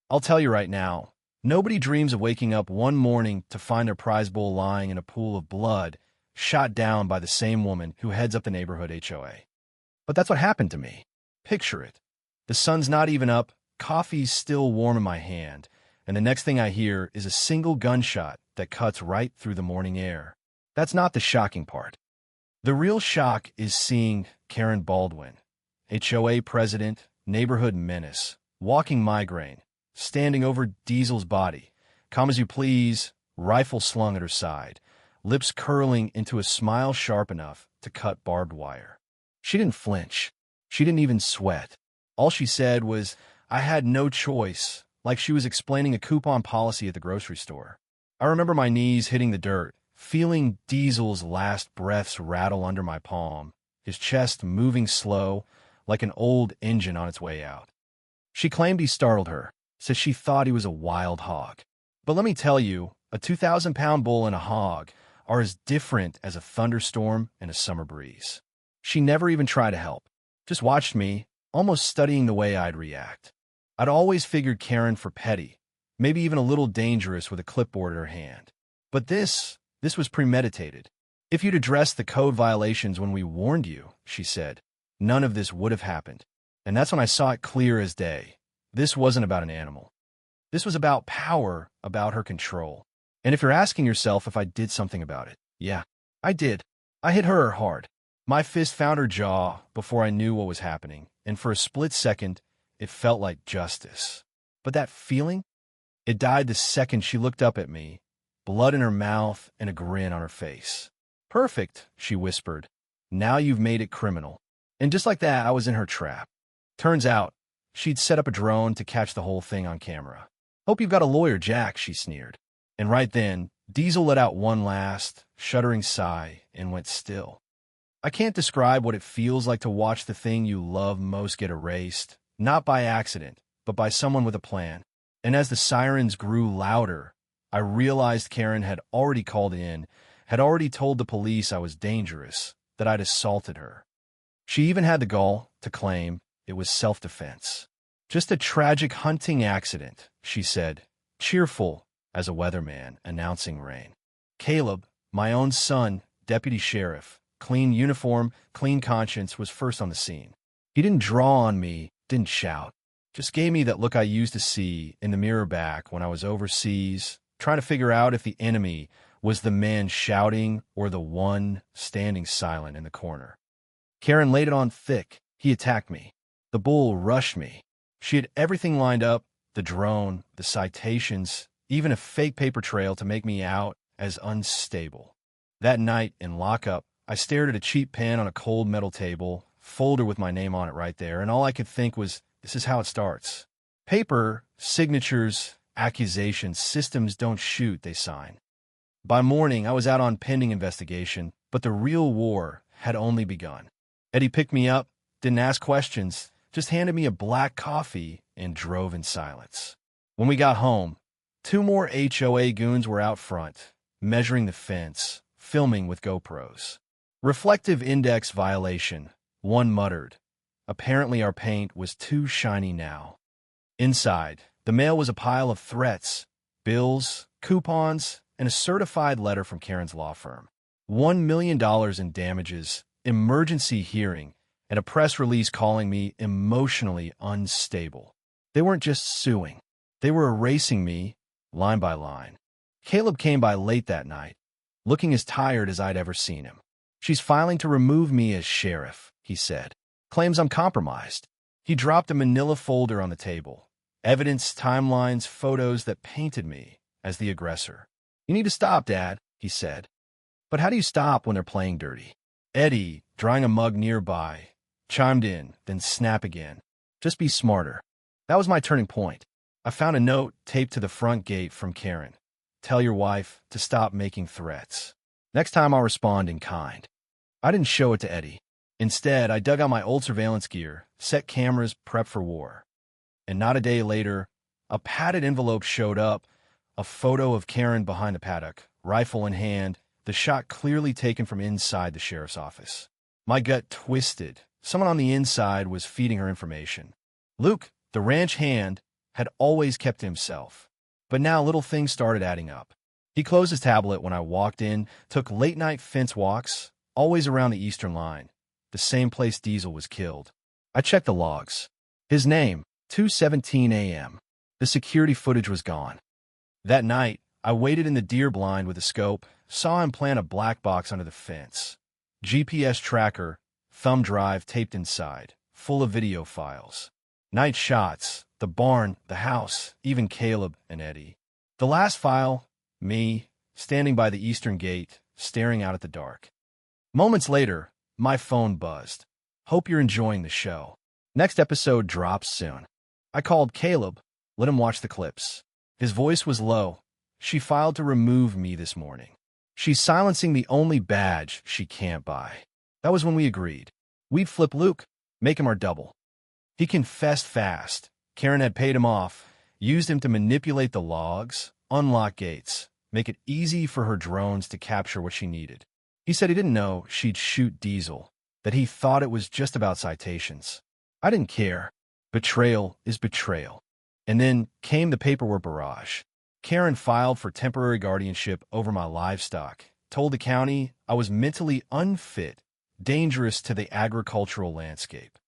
I'll tell you right now, nobody dreams of waking up one morning to find their prize bull lying in a pool of blood, shot down by the same woman who heads up the neighborhood HOA. But that's what happened to me. Picture it. The sun's not even up, coffee's still warm in my hand, and the next thing I hear is a single gunshot that cuts right through the morning air. That's not the shocking part. The real shock is seeing Karen Baldwin, HOA president, neighborhood menace, walking migraine, standing over Diesel's body, calm as you please, rifle slung at her side, lips curling into a smile sharp enough to cut barbed wire. She didn't flinch. She didn't even sweat. All she said was, "I had no choice," like she was explaining a coupon policy at the grocery store. I remember my knees hitting the dirt, feeling Diesel's last breaths rattle under my palm, his chest moving slow, like an old engine on its way out. She claimed he startled her, said she thought he was a wild hog. But let me tell you, a 2,000-pound bull and a hog are as different as a thunderstorm and a summer breeze. She never even tried to help, just watched me, almost studying the way I'd react. I'd always figured Karen for petty, maybe even a little dangerous with a clipboard in her hand. But this was premeditated. If you'd addressed the code violations when we warned you, she said, none of this would have happened. And that's when I saw it clear as day. This wasn't about an animal. This was about power, about her control. And if you're asking yourself if I did something about it, yeah, I did. I hit her hard. My fist found her jaw before I knew what was happening, and for a split second, it felt like justice. But that feeling? It died the second she looked up at me, blood in her mouth and a grin on her face. "Perfect," she whispered. "Now you've made it criminal." And just like that, I was in her trap. Turns out, she'd set up a drone to catch the whole thing on camera. "Hope you've got a lawyer, Jack," she sneered. And right then, Diesel let out one last, shuddering sigh and went still. I can't describe what it feels like to watch the thing you love most get erased, not by accident, but by someone with a plan. And as the sirens grew louder, I realized Karen had already called in, had already told the police I was dangerous, that I'd assaulted her. She even had the gall to claim it was self-defense. "Just a tragic hunting accident," she said, cheerful as a weatherman announcing rain. Caleb, my own son, deputy sheriff, clean uniform, clean conscience, was first on the scene. He didn't draw on me, didn't shout, just gave me that look I used to see in the mirror back when I was overseas, trying to figure out if the enemy was the man shouting or the one standing silent in the corner. Karen laid it on thick. He attacked me. The bull rushed me. She had everything lined up, the drone, the citations, even a fake paper trail to make me out as unstable. That night in lockup, I stared at a cheap pen on a cold metal table, folder with my name on it right there, and all I could think was, this is how it starts. Paper, signatures, accusations, systems don't shoot, they sign. By morning, I was out on pending investigation, but the real war had only begun. Eddie picked me up, didn't ask questions, just handed me a black coffee and drove in silence. When we got home, 2 more HOA goons were out front, measuring the fence, filming with GoPros. "Reflective index violation," one muttered. Apparently our paint was too shiny now. Inside, the mail was a pile of threats, bills, coupons, and a certified letter from Karen's law firm. $1 million in damages, emergency hearing, and a press release calling me emotionally unstable. They weren't just suing. They were erasing me, line by line. Caleb came by late that night, looking as tired as I'd ever seen him. "She's filing to remove me as sheriff," he said. "Claims I'm compromised." He dropped a manila folder on the table. Evidence, timelines, photos that painted me as the aggressor. "You need to stop, Dad," he said. "But how do you stop when they're playing dirty?" Eddie, drying a mug nearby, chimed in, then snap again. "Just be smarter." That was my turning point. I found a note taped to the front gate from Karen. "Tell your wife to stop making threats. Next time I'll respond in kind." I didn't show it to Eddie. Instead, I dug out my old surveillance gear, set cameras, prepped for war. And not a day later, a padded envelope showed up, a photo of Karen behind the paddock, rifle in hand, the shot clearly taken from inside the sheriff's office. My gut twisted. Someone on the inside was feeding her information. Luke, the ranch hand, had always kept to himself. But now little things started adding up. He closed his tablet when I walked in, took late-night fence walks, always around the eastern line, the same place Diesel was killed. I checked the logs. His name, 2:17 a.m. The security footage was gone. That night, I waited in the deer blind with a scope, saw him plant a black box under the fence. GPS tracker, thumb drive taped inside, full of video files. Night shots, the barn, the house, even Caleb and Eddie. The last file, me, standing by the eastern gate, staring out at the dark. Moments later, my phone buzzed. Hope you're enjoying the show. Next episode drops soon. I called Caleb, let him watch the clips. His voice was low. She filed to remove me this morning. She's silencing the only badge she can't buy. That was when we agreed. We'd flip Luke, make him our double. He confessed fast. Karen had paid him off, used him to manipulate the logs, unlock gates, make it easy for her drones to capture what she needed. He said he didn't know she'd shoot Diesel, that he thought it was just about citations. I didn't care. Betrayal is betrayal. And then came the paperwork barrage. Karen filed for temporary guardianship over my livestock, told the county I was mentally unfit, dangerous to the agricultural landscape.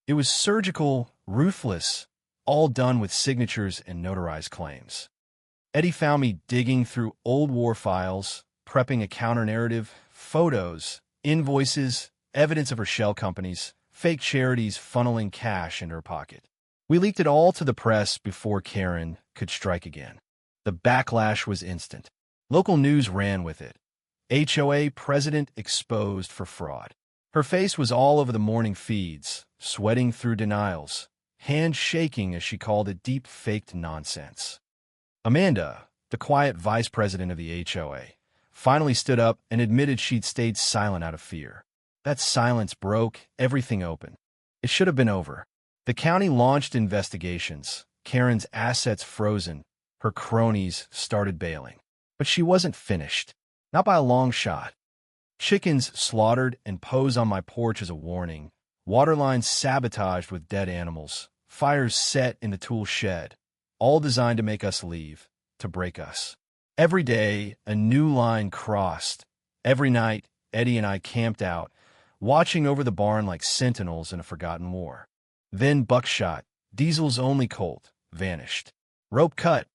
It was surgical, ruthless, all done with signatures and notarized claims. Eddie found me digging through old war files, prepping a counter-narrative, photos, invoices, evidence of her shell companies, fake charities funneling cash into her pocket. We leaked it all to the press before Karen could strike again. The backlash was instant. Local news ran with it. HOA president exposed for fraud. Her face was all over the morning feeds, sweating through denials, hands shaking as she called it deep-faked nonsense. Amanda, the quiet vice president of the HOA, finally stood up and admitted she'd stayed silent out of fear. That silence broke everything open. It should have been over. The county launched investigations, Karen's assets frozen, her cronies started bailing. But she wasn't finished. Not by a long shot. Chickens slaughtered and posed on my porch as a warning, water lines sabotaged with dead animals, fires set in the tool shed, all designed to make us leave, to break us. Every day, a new line crossed. Every night, Eddie and I camped out, watching over the barn like sentinels in a forgotten war. Then Buckshot, Diesel's only colt, vanished. Rope cut,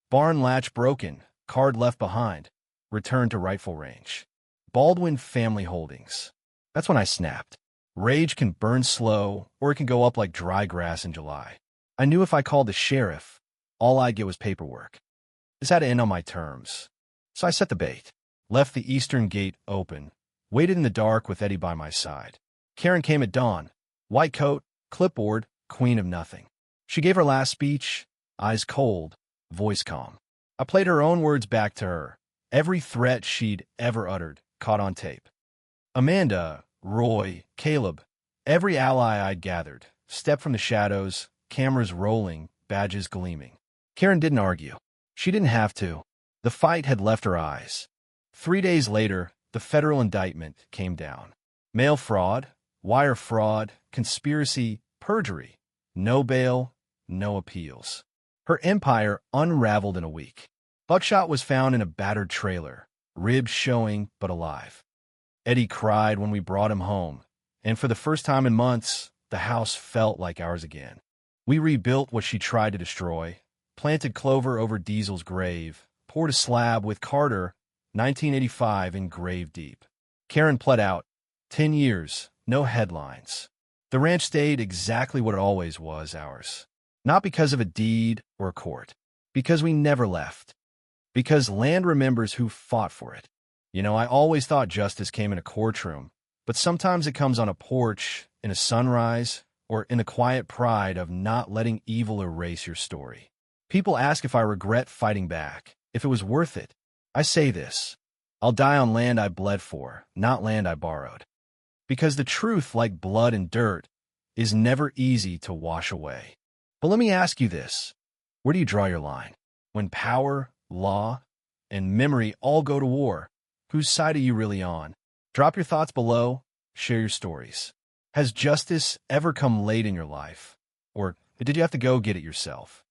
barn latch broken, card left behind, returned to rightful range. Baldwin Family Holdings. That's when I snapped. Rage can burn slow, or it can go up like dry grass in July. I knew if I called the sheriff, all I'd get was paperwork. This had to end on my terms. So I set the bait, left the eastern gate open, waited in the dark with Eddie by my side. Karen came at dawn, white coat, clipboard, queen of nothing. She gave her last speech, eyes cold, voice calm. I played her own words back to her, every threat she'd ever uttered, caught on tape. Amanda, Roy, Caleb, every ally I'd gathered, stepped from the shadows, cameras rolling, badges gleaming. Karen didn't argue. She didn't have to. The fight had left her eyes. 3 days later, the federal indictment came down. Mail fraud, wire fraud, conspiracy, perjury. No bail, no appeals. Her empire unraveled in a week. Buckshot was found in a battered trailer, ribs showing but alive. Eddie cried when we brought him home, and for the first time in months, the house felt like ours again. We rebuilt what she tried to destroy, planted clover over Diesel's grave, poured a slab with Carter, 1985, engraved deep. Karen pled out, 10 years, no headlines. The ranch stayed exactly what it always was ours. Not because of a deed or a court. Because we never left. Because land remembers who fought for it. You know, I always thought justice came in a courtroom, but sometimes it comes on a porch, in a sunrise, or in the quiet pride of not letting evil erase your story. People ask if I regret fighting back, if it was worth it. I say this, I'll die on land I bled for, not land I borrowed. Because the truth, like blood and dirt, is never easy to wash away. But let me ask you this, where do you draw your line? When power, law, and memory all go to war, whose side are you really on? Drop your thoughts below, share your stories. Has justice ever come late in your life? Or did you have to go get it yourself?